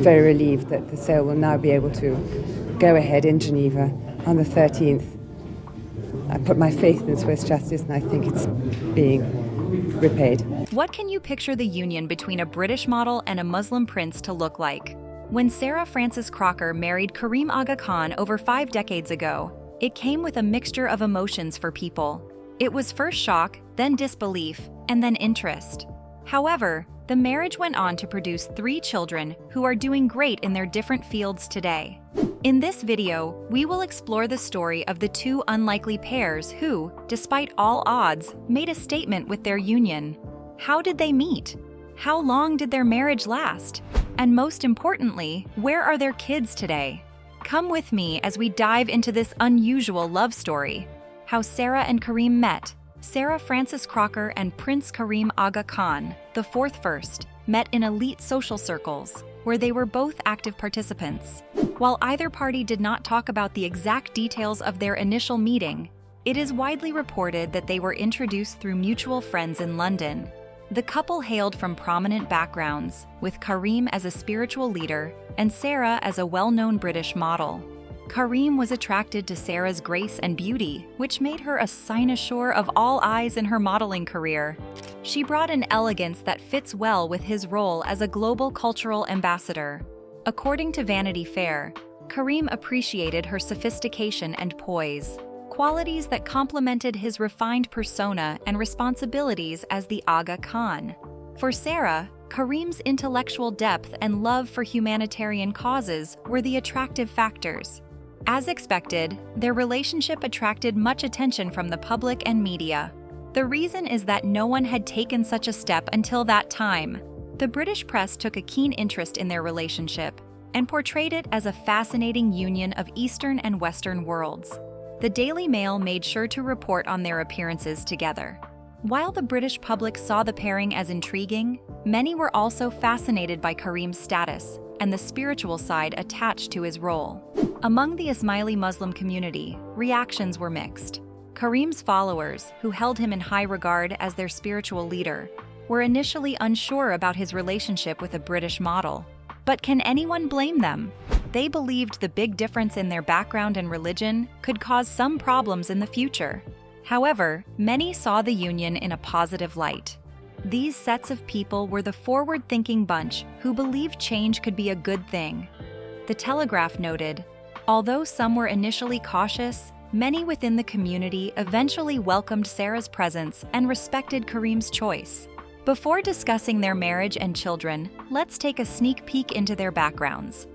very relieved that the sale will now be able to go ahead in Geneva on the 13th. I put my faith in Swiss justice, and I think it's being repaid. What can you picture the union between a British model and a Muslim prince to look like? When Sarah Frances Croker married Karim Aga Khan over 5 decades ago, it came with a mixture of emotions for people. It was first shock, then disbelief, and then interest. However, the marriage went on to produce 3 children who are doing great in their different fields today. In this video, we will explore the story of the 2 unlikely pairs who, despite all odds, made a statement with their union. How did they meet? How long did their marriage last? And most importantly, where are their kids today? Come with me as we dive into this unusual love story. How Sarah and Karim met. Sarah Frances Croker and Prince Karim Aga Khan, the 4th first, met in elite social circles, where they were both active participants. While either party did not talk about the exact details of their initial meeting, it is widely reported that they were introduced through mutual friends in London. The couple hailed from prominent backgrounds, with Karim as a spiritual leader and Sarah as a well-known British model. Karim was attracted to Sarah's grace and beauty, which made her a cynosure of all eyes in her modeling career. She brought an elegance that fits well with his role as a global cultural ambassador. According to Vanity Fair, Karim appreciated her sophistication and poise, qualities that complemented his refined persona and responsibilities as the Aga Khan. For Sarah, Karim's intellectual depth and love for humanitarian causes were the attractive factors. As expected, their relationship attracted much attention from the public and media. The reason is that no one had taken such a step until that time. The British press took a keen interest in their relationship and portrayed it as a fascinating union of Eastern and Western worlds. The Daily Mail made sure to report on their appearances together. While the British public saw the pairing as intriguing, many were also fascinated by Karim's status and the spiritual side attached to his role. Among the Ismaili Muslim community, reactions were mixed. Karim's followers, who held him in high regard as their spiritual leader, were initially unsure about his relationship with a British model. But can anyone blame them? They believed the big difference in their background and religion could cause some problems in the future. However, many saw the union in a positive light. These sets of people were the forward-thinking bunch who believed change could be a good thing. The Telegraph noted, although some were initially cautious, many within the community eventually welcomed Sarah's presence and respected Karim's choice. Before discussing their marriage and children, let's take a sneak peek into their backgrounds.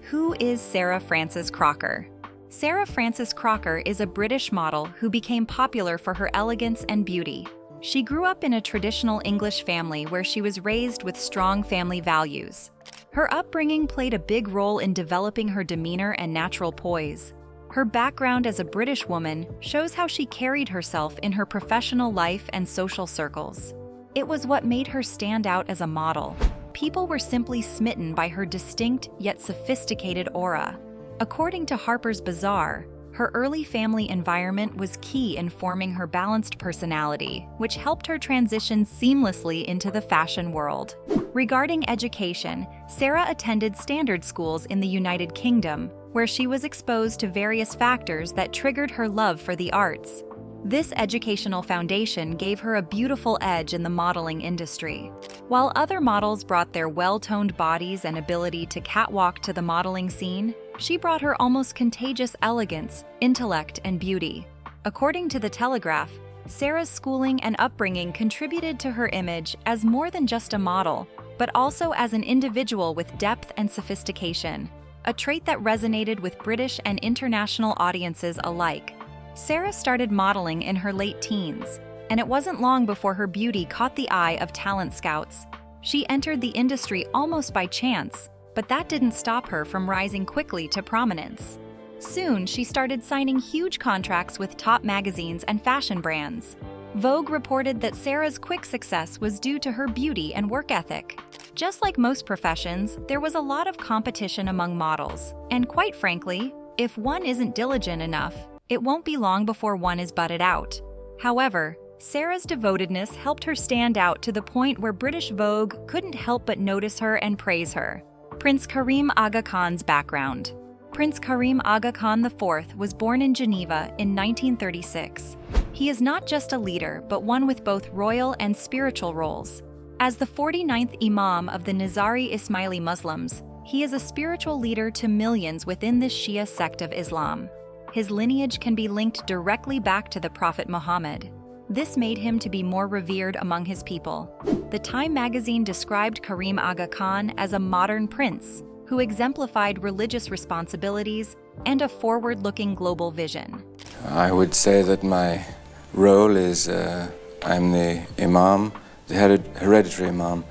Who is Sarah Frances Croker? Sarah Frances Croker is a British model who became popular for her elegance and beauty. She grew up in a traditional English family where she was raised with strong family values. Her upbringing played a big role in developing her demeanor and natural poise. Her background as a British woman shows how she carried herself in her professional life and social circles. It was what made her stand out as a model. People were simply smitten by her distinct yet sophisticated aura. According to Harper's Bazaar, her early family environment was key in forming her balanced personality, which helped her transition seamlessly into the fashion world. Regarding education, Sarah attended standard schools in the United Kingdom, where she was exposed to various factors that triggered her love for the arts. This educational foundation gave her a beautiful edge in the modeling industry. While other models brought their well-toned bodies and ability to catwalk to the modeling scene, she brought her almost contagious elegance, intellect, and beauty. According to The Telegraph, Sarah's schooling and upbringing contributed to her image as more than just a model, but also as an individual with depth and sophistication, a trait that resonated with British and international audiences alike. Sarah started modeling in her late teens, and it wasn't long before her beauty caught the eye of talent scouts. She entered the industry almost by chance, but that didn't stop her from rising quickly to prominence. Soon, she started signing huge contracts with top magazines and fashion brands. Vogue reported that Sarah's quick success was due to her beauty and work ethic. Just like most professions, there was a lot of competition among models, and quite frankly, if one isn't diligent enough, it won't be long before one is butted out. However, Sarah's devotedness helped her stand out to the point where British Vogue couldn't help but notice her and praise her. Prince Karim Aga Khan's background. Prince Karim Aga Khan IV was born in Geneva in 1936. He is not just a leader, but one with both royal and spiritual roles. As the 49th Imam of the Nizari Ismaili Muslims, he is a spiritual leader to millions within the Shia sect of Islam. His lineage can be linked directly back to the Prophet Muhammad. This made him to be more revered among his people. The Time magazine described Karim Aga Khan as a modern prince who exemplified religious responsibilities and a forward-looking global vision. I would say that my role is I'm the imam, the hereditary imam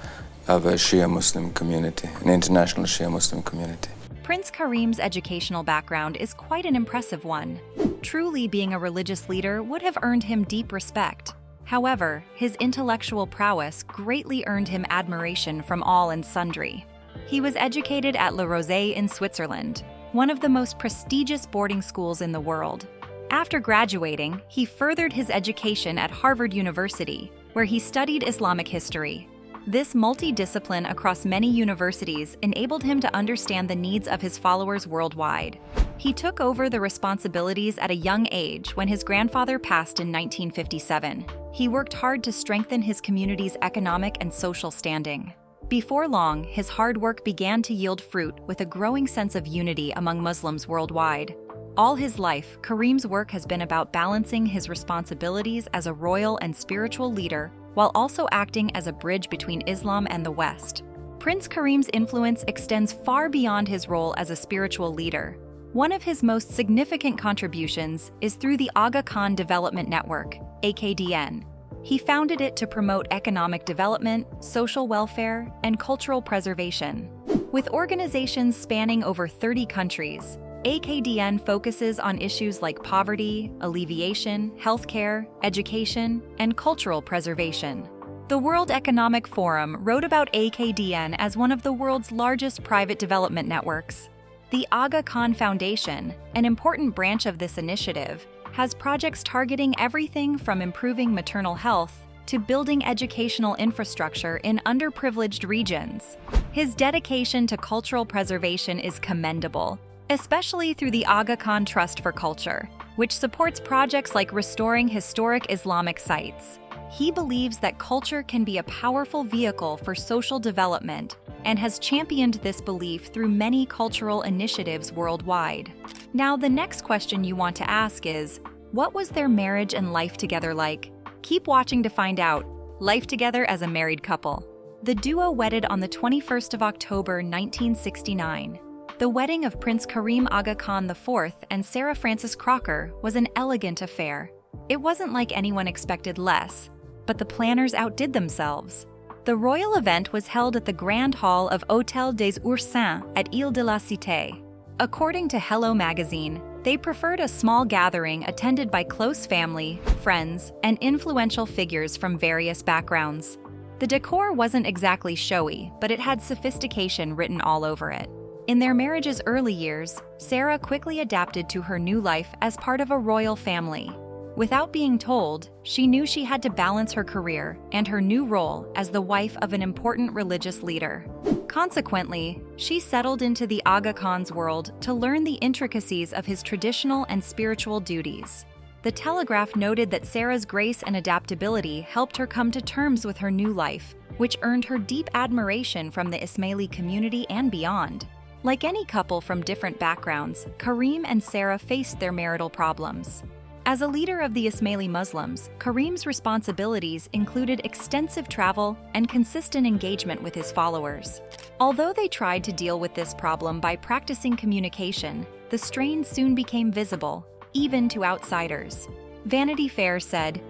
of a Shia Muslim community, an international Shia Muslim community. Prince Karim's educational background is quite an impressive one. Truly being a religious leader would have earned him deep respect. However, his intellectual prowess greatly earned him admiration from all and sundry. He was educated at Le Rosey in Switzerland, one of the most prestigious boarding schools in the world. After graduating, he furthered his education at Harvard University, where he studied Islamic history. This multidiscipline across many universities enabled him to understand the needs of his followers worldwide. He took over the responsibilities at a young age when his grandfather passed in 1957. He worked hard to strengthen his community's economic and social standing. Before long, his hard work began to yield fruit with a growing sense of unity among Muslims worldwide. All his life, Karim's work has been about balancing his responsibilities as a royal and spiritual leader while also acting as a bridge between Islam and the West. Prince Karim's influence extends far beyond his role as a spiritual leader. One of his most significant contributions is through the Aga Khan Development Network, AKDN. He founded it to promote economic development, social welfare, and cultural preservation. With organizations spanning over 30 countries, AKDN focuses on issues like poverty, alleviation, healthcare, education, and cultural preservation. The World Economic Forum wrote about AKDN as one of the world's largest private development networks. The Aga Khan Foundation, an important branch of this initiative, has projects targeting everything from improving maternal health to building educational infrastructure in underprivileged regions. His dedication to cultural preservation is commendable, especially through the Aga Khan Trust for Culture, which supports projects like restoring historic Islamic sites. He believes that culture can be a powerful vehicle for social development and has championed this belief through many cultural initiatives worldwide. Now, the next question you want to ask is, what was their marriage and life together like? Keep watching to find out. Life together as a married couple. The duo wedded on the 21st of October 1969. The wedding of Prince Karim Aga Khan IV and Sarah Frances Croker was an elegant affair. It wasn't like anyone expected less, but the planners outdid themselves. The royal event was held at the Grand Hall of Hôtel des Ursins at Ile de la Cité. According to Hello magazine, they preferred a small gathering attended by close family, friends, and influential figures from various backgrounds. The decor wasn't exactly showy, but it had sophistication written all over it. In their marriage's early years, Sarah quickly adapted to her new life as part of a royal family. Without being told, she knew she had to balance her career and her new role as the wife of an important religious leader. Consequently, she settled into the Aga Khan's world to learn the intricacies of his traditional and spiritual duties. The Telegraph noted that Sarah's grace and adaptability helped her come to terms with her new life, which earned her deep admiration from the Ismaili community and beyond. Like any couple from different backgrounds, Karim and Sarah faced their marital problems. As a leader of the Ismaili Muslims, Karim's responsibilities included extensive travel and consistent engagement with his followers. Although they tried to deal with this problem by practicing communication, the strain soon became visible, even to outsiders. Vanity Fair said,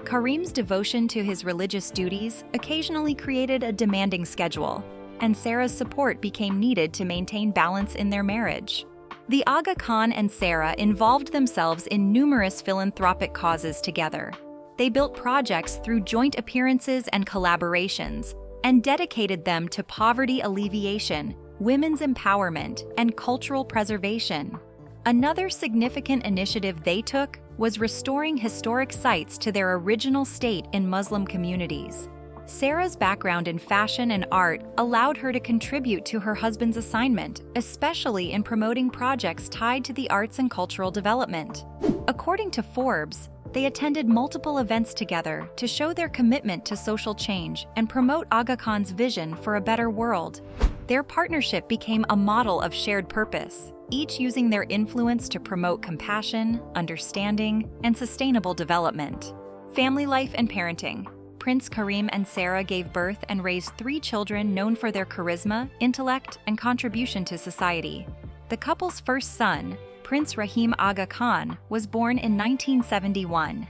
Karim's devotion to his religious duties occasionally created a demanding schedule, and Sarah's support became needed to maintain balance in their marriage. The Aga Khan and Sarah involved themselves in numerous philanthropic causes together. They built projects through joint appearances and collaborations, and dedicated them to poverty alleviation, women's empowerment, and cultural preservation. Another significant initiative they took was restoring historic sites to their original state in Muslim communities. Sarah's background in fashion and art allowed her to contribute to her husband's assignment, especially in promoting projects tied to the arts and cultural development. According to Forbes, they attended multiple events together to show their commitment to social change and promote Aga Khan's vision for a better world. Their partnership became a model of shared purpose, each using their influence to promote compassion, understanding, and sustainable development. Family life and parenting. Prince Karim and Sarah gave birth and raised 3 children known for their charisma, intellect, and contribution to society. The couple's first son, Prince Rahim Aga Khan, was born in 1971.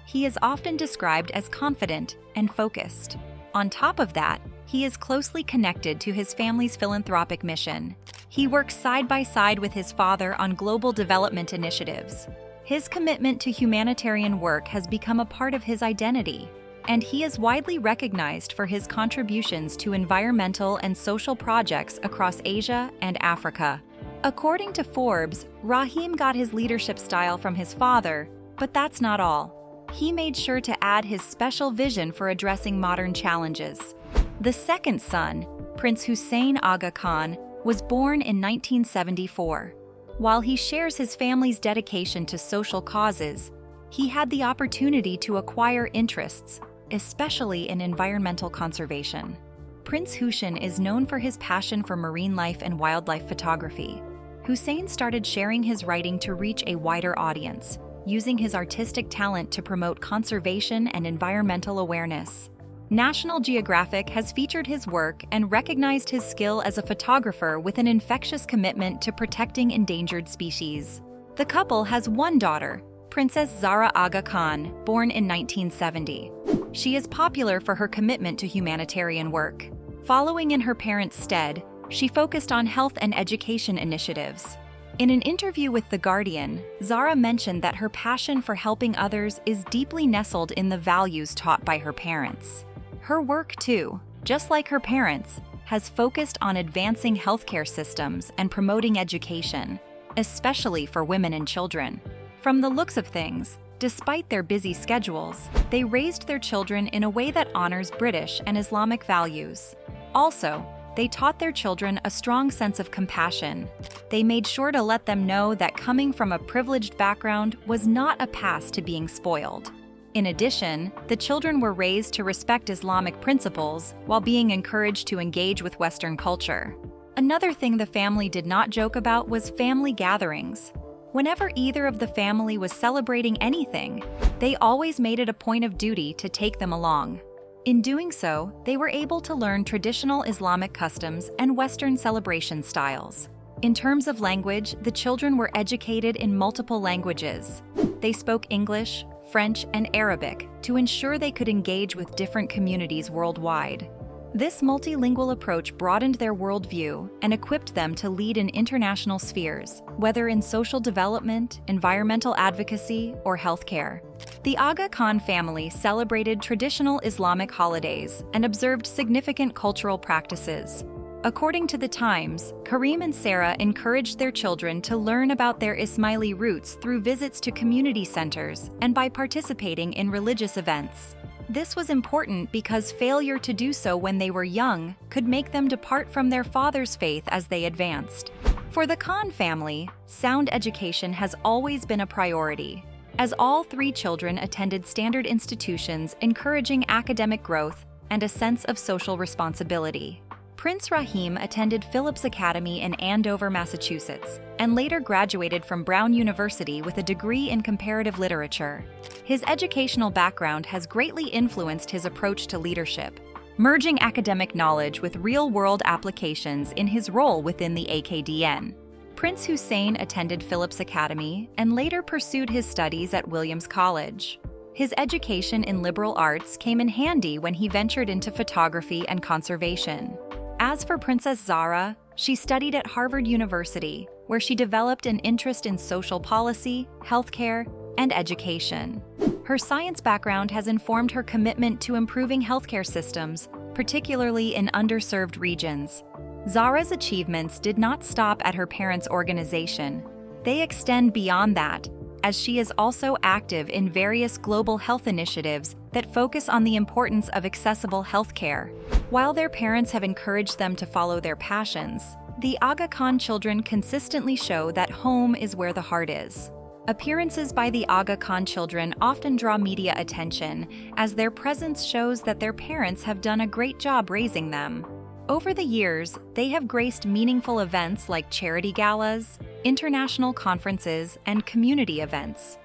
He is often described as confident and focused. On top of that, he is closely connected to his family's philanthropic mission. He works side by side with his father on global development initiatives. His commitment to humanitarian work has become a part of his identity, and he is widely recognized for his contributions to environmental and social projects across Asia and Africa. According to Forbes, Rahim got his leadership style from his father, but that's not all. He made sure to add his special vision for addressing modern challenges. The second son, Prince Hussein Aga Khan, was born in 1974. While he shares his family's dedication to social causes, he had the opportunity to acquire interests, especially in environmental conservation. Prince Hussein is known for his passion for marine life and wildlife photography. Hussein started sharing his writing to reach a wider audience, using his artistic talent to promote conservation and environmental awareness. National Geographic has featured his work and recognized his skill as a photographer with an infectious commitment to protecting endangered species. The couple has one daughter, Princess Zahra Aga Khan, born in 1970. She is popular for her commitment to humanitarian work. Following in her parents' stead, she focused on health and education initiatives. In an interview with The Guardian, Zahra mentioned that her passion for helping others is deeply nestled in the values taught by her parents. Her work, too, just like her parents, has focused on advancing healthcare systems and promoting education, especially for women and children. From the looks of things, despite their busy schedules, they raised their children in a way that honors British and Islamic values. Also, they taught their children a strong sense of compassion. They made sure to let them know that coming from a privileged background was not a pass to being spoiled. In addition, the children were raised to respect Islamic principles while being encouraged to engage with Western culture. Another thing the family did not joke about was family gatherings. Whenever either of the family was celebrating anything, they always made it a point of duty to take them along. In doing so, they were able to learn traditional Islamic customs and Western celebration styles. In terms of language, the children were educated in multiple languages. They spoke English, French, and Arabic to ensure they could engage with different communities worldwide. This multilingual approach broadened their worldview and equipped them to lead in international spheres, whether in social development, environmental advocacy, or healthcare. The Aga Khan family celebrated traditional Islamic holidays and observed significant cultural practices. According to The Times, Karim and Sarah encouraged their children to learn about their Ismaili roots through visits to community centers and by participating in religious events. This was important because failure to do so when they were young could make them depart from their father's faith as they advanced. For the Khan family, sound education has always been a priority, as all 3 children attended standard institutions encouraging academic growth and a sense of social responsibility. Prince Rahim attended Phillips Academy in Andover, Massachusetts, and later graduated from Brown University with a degree in comparative literature. His educational background has greatly influenced his approach to leadership, merging academic knowledge with real-world applications in his role within the AKDN. Prince Hussein attended Phillips Academy and later pursued his studies at Williams College. His education in liberal arts came in handy when he ventured into photography and conservation. As for Princess Zahra, she studied at Harvard University, where she developed an interest in social policy, healthcare, and education. Her science background has informed her commitment to improving healthcare systems, particularly in underserved regions. Zahra's achievements did not stop at her parents' organization. They extend beyond that, as she is also active in various global health initiatives that focus on the importance of accessible healthcare. While their parents have encouraged them to follow their passions, the Aga Khan children consistently show that home is where the heart is. Appearances by the Aga Khan children often draw media attention, as their presence shows that their parents have done a great job raising them. Over the years, they have graced meaningful events like charity galas, international conferences, and community events.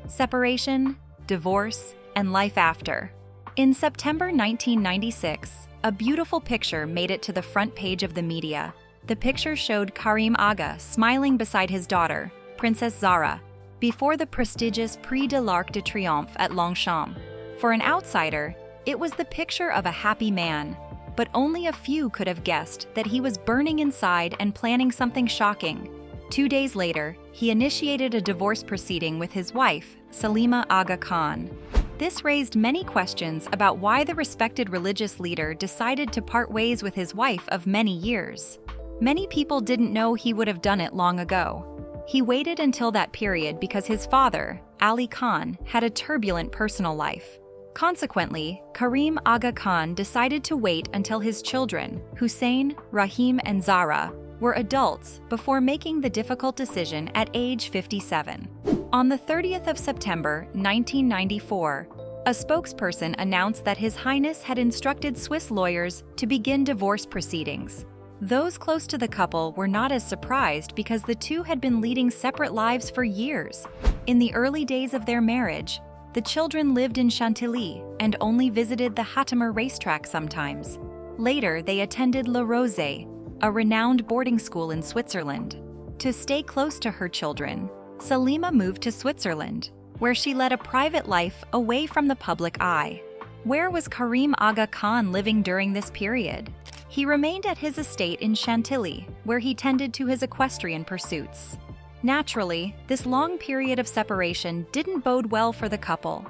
Separation, divorce, and life after. In September 1996, a beautiful picture made it to the front page of the media. The picture showed Karim Aga smiling beside his daughter, Princess Zara, before the prestigious Prix de l'Arc de Triomphe at Longchamp. For an outsider, it was the picture of a happy man, but only a few could have guessed that he was burning inside and planning something shocking. 2 days later, he initiated a divorce proceeding with his wife, Salima Aga Khan. This raised many questions about why the respected religious leader decided to part ways with his wife of many years. Many people didn't know he would have done it long ago. He waited until that period because his father, Ali Khan, had a turbulent personal life. Consequently, Karim Aga Khan decided to wait until his children, Hussein, Rahim, and Zara, were adults before making the difficult decision at age 57. On the 30th of September 1994, a spokesperson announced that His Highness had instructed Swiss lawyers to begin divorce proceedings. Those close to the couple were not as surprised because the two had been leading separate lives for years. In the early days of their marriage, the children lived in Chantilly and only visited the Hattemer racetrack sometimes. Later, they attended La Rose, a renowned boarding school in Switzerland. To stay close to her children, Salima moved to Switzerland, where she led a private life away from the public eye. Where was Karim Aga Khan living during this period? He remained at his estate in Chantilly, where he tended to his equestrian pursuits. Naturally, this long period of separation didn't bode well for the couple.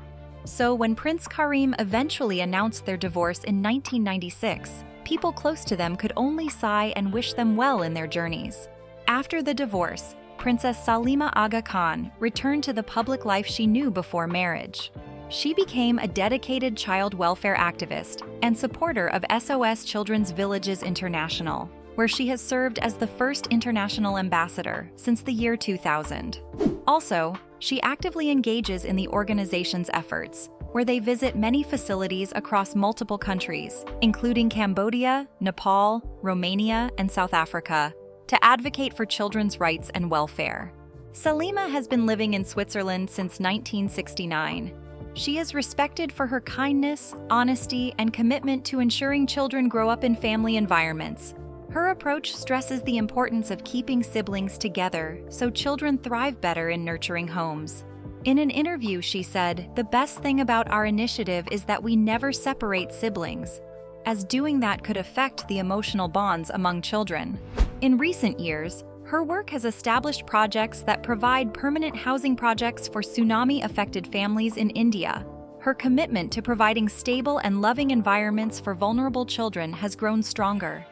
So when Prince Karim eventually announced their divorce in 1996, people close to them could only sigh and wish them well in their journeys. After the divorce, Princess Salima Aga Khan returned to the public life she knew before marriage. She became a dedicated child welfare activist and supporter of SOS Children's Villages International, where she has served as the first international ambassador since the year 2000. Also, she actively engages in the organization's efforts, where they visit many facilities across multiple countries, including Cambodia, Nepal, Romania, and South Africa, to advocate for children's rights and welfare. Salima has been living in Switzerland since 1969. She is respected for her kindness, honesty, and commitment to ensuring children grow up in family environments. Her approach stresses the importance of keeping siblings together so children thrive better in nurturing homes. In an interview, she said, "The best thing about our initiative is that we never separate siblings, as doing that could affect the emotional bonds among children." In recent years, her work has established projects that provide permanent housing projects for tsunami-affected families in India. Her commitment to providing stable and loving environments for vulnerable children has grown stronger.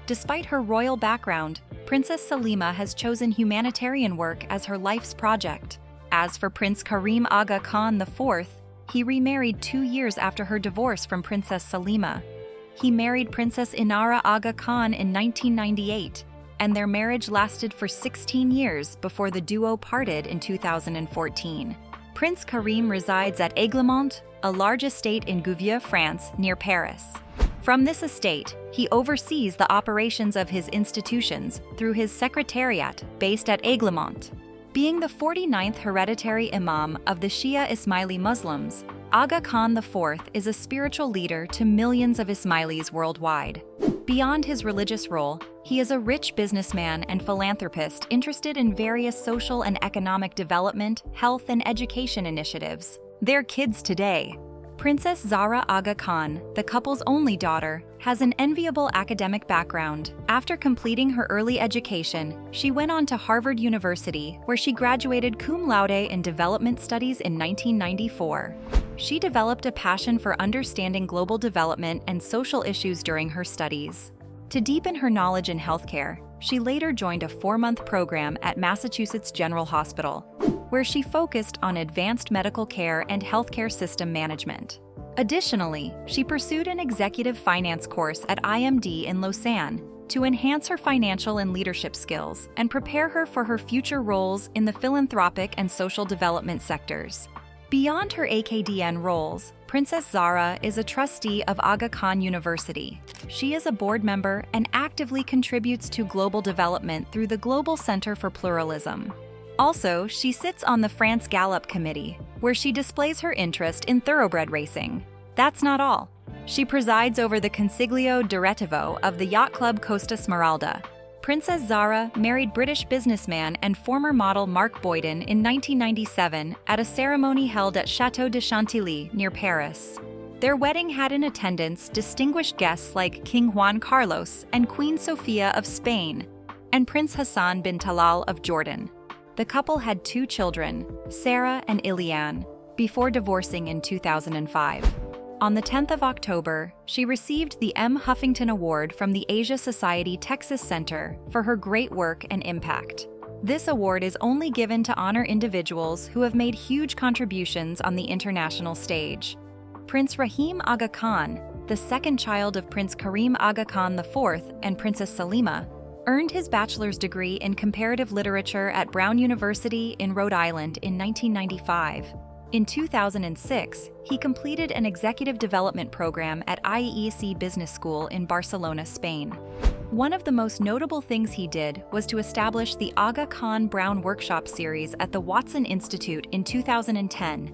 Despite her royal background, Princess Salima has chosen humanitarian work as her life's project. As for Prince Karim Aga Khan IV, he remarried 2 years after her divorce from Princess Salima. He married Princess Inara Aga Khan in 1998, and their marriage lasted for 16 years before the duo parted in 2014. Prince Karim resides at Aiglemont, a large estate in Gouvieux, France, near Paris. From this estate, he oversees the operations of his institutions through his secretariat based at Aiglemont. Being the 49th hereditary imam of the Shia Ismaili Muslims, Aga Khan IV is a spiritual leader to millions of Ismailis worldwide. Beyond his religious role, he is a rich businessman and philanthropist interested in various social and economic development, health, and education initiatives. Their kids today. Princess Zara Aga Khan, the couple's only daughter, has an enviable academic background. After completing her early education, she went on to Harvard University, where she graduated cum laude in development studies in 1994. She developed a passion for understanding global development and social issues during her studies. To deepen her knowledge in healthcare, she later joined a 4-month program at Massachusetts General Hospital, where she focused on advanced medical care and healthcare system management. Additionally, she pursued an executive finance course at IMD in Lausanne to enhance her financial and leadership skills and prepare her for her future roles in the philanthropic and social development sectors. Beyond her AKDN roles, Princess Zara is a trustee of Aga Khan University. She is a board member and actively contributes to global development through the Global Center for Pluralism. Also, she sits on the France Gallup Committee, where she displays her interest in thoroughbred racing. That's not all. She presides over the Consiglio Direttivo of the yacht club Costa Smeralda. Princess Zara married British businessman and former model Mark Boyden in 1997 at a ceremony held at Château de Chantilly near Paris. Their wedding had in attendance distinguished guests like King Juan Carlos and Queen Sofia of Spain, and Prince Hassan bin Talal of Jordan. The couple had 2 children, Sarah and Ilian, before divorcing in 2005. On the 10th of October, she received the M. Huffington Award from the Asia Society Texas Center for her great work and impact. This award is only given to honor individuals who have made huge contributions on the international stage. Prince Rahim Aga Khan, the second child of Prince Karim Aga Khan IV and Princess Salima, earned his bachelor's degree in comparative literature at Brown University in Rhode Island in 1995. In 2006, he completed an executive development program at IEC Business School in Barcelona, Spain. One of the most notable things he did was to establish the Aga Khan Brown Workshop Series at the Watson Institute in 2010.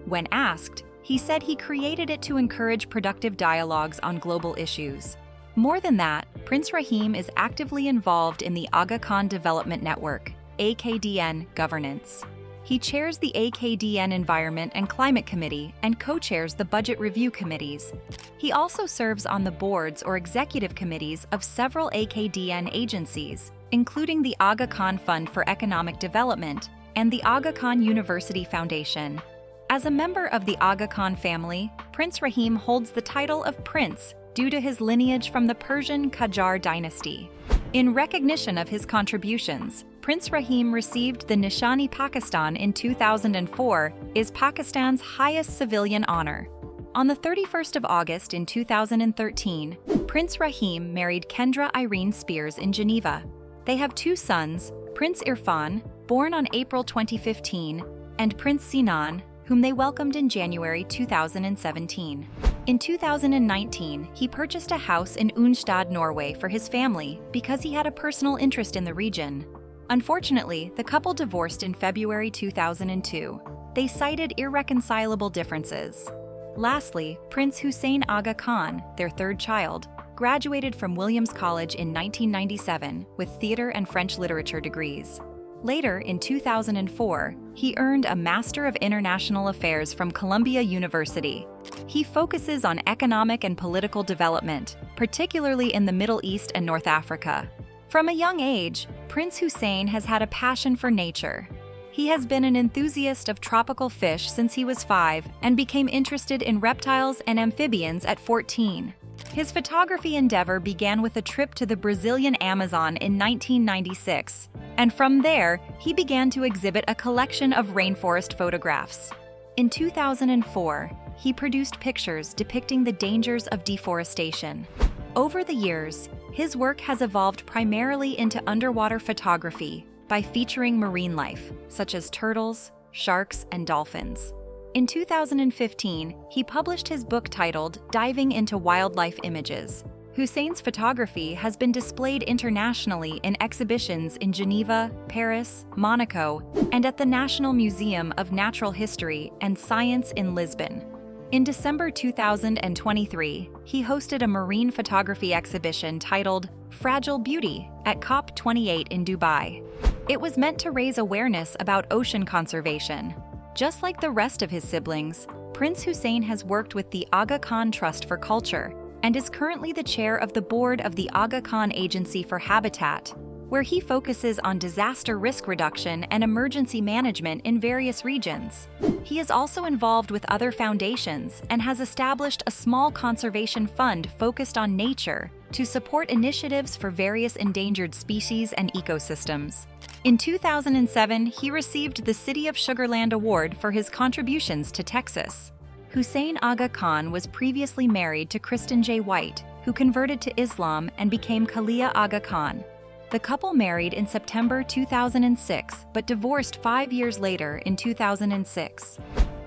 When asked, he said he created it to encourage productive dialogues on global issues. More than that, Prince Rahim is actively involved in the Aga Khan Development Network, AKDN, governance. He chairs the AKDN Environment and Climate Committee and co-chairs the Budget Review Committees. He also serves on the boards or executive committees of several AKDN agencies, including the Aga Khan Fund for Economic Development and the Aga Khan University Foundation. As a member of the Aga Khan family, Prince Rahim holds the title of Prince due to his lineage from the Persian Qajar dynasty. In recognition of his contributions, Prince Rahim received the Nishani Pakistan in 2004, is Pakistan's highest civilian honor. On the 31st of August in 2013, Prince Rahim married Kendra Irene Spears in Geneva. They have 2 sons, Prince Irfan, born on April 2015, and Prince Sinan, whom they welcomed in January 2017. In 2019, he purchased a house in Unstad, Norway for his family because he had a personal interest in the region. Unfortunately, the couple divorced in February 2002. They cited irreconcilable differences. Lastly, Prince Hussein Aga Khan, their 3rd child, graduated from Williams College in 1997 with theater and French literature degrees. Later, in 2004, he earned a Master of International Affairs from Columbia University. He focuses on economic and political development, particularly in the Middle East and North Africa. From a young age, Prince Hussein has had a passion for nature. He has been an enthusiast of tropical fish since he was 5 and became interested in reptiles and amphibians at 14. His photography endeavor began with a trip to the Brazilian Amazon in 1996, and from there, he began to exhibit a collection of rainforest photographs. In 2004, he produced pictures depicting the dangers of deforestation. Over the years, his work has evolved primarily into underwater photography by featuring marine life, such as turtles, sharks, and dolphins. In 2015, he published his book titled Diving into Wildlife Images. Hussein's photography has been displayed internationally in exhibitions in Geneva, Paris, Monaco, and at the National Museum of Natural History and Science in Lisbon. In December 2023, he hosted a marine photography exhibition titled Fragile Beauty at COP28 in Dubai. It was meant to raise awareness about ocean conservation. Just like the rest of his siblings, Prince Hussein has worked with the Aga Khan Trust for Culture and is currently the chair of the board of the Aga Khan Agency for Habitat, where he focuses on disaster risk reduction and emergency management in various regions. He is also involved with other foundations and has established a small conservation fund focused on nature to support initiatives for various endangered species and ecosystems. In 2007, he received the City of Sugarland Award for his contributions to Texas. Hussein Aga Khan was previously married to Kristen J. White, who converted to Islam and became Kalia Aga Khan. The couple married in September 2006, but divorced 5 years later in 2006.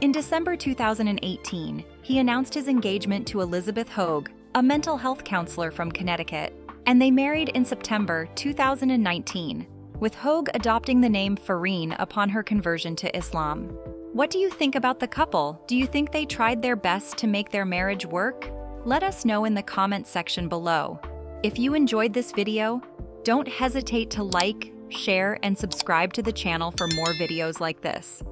In December 2018, he announced his engagement to Elizabeth Hogue, a mental health counselor from Connecticut, and they married in September 2019, with Hogue adopting the name Farine upon her conversion to Islam. What do you think about the couple? Do you think they tried their best to make their marriage work? Let us know in the comments section below. If you enjoyed this video, don't hesitate to like, share, and subscribe to the channel for more videos like this.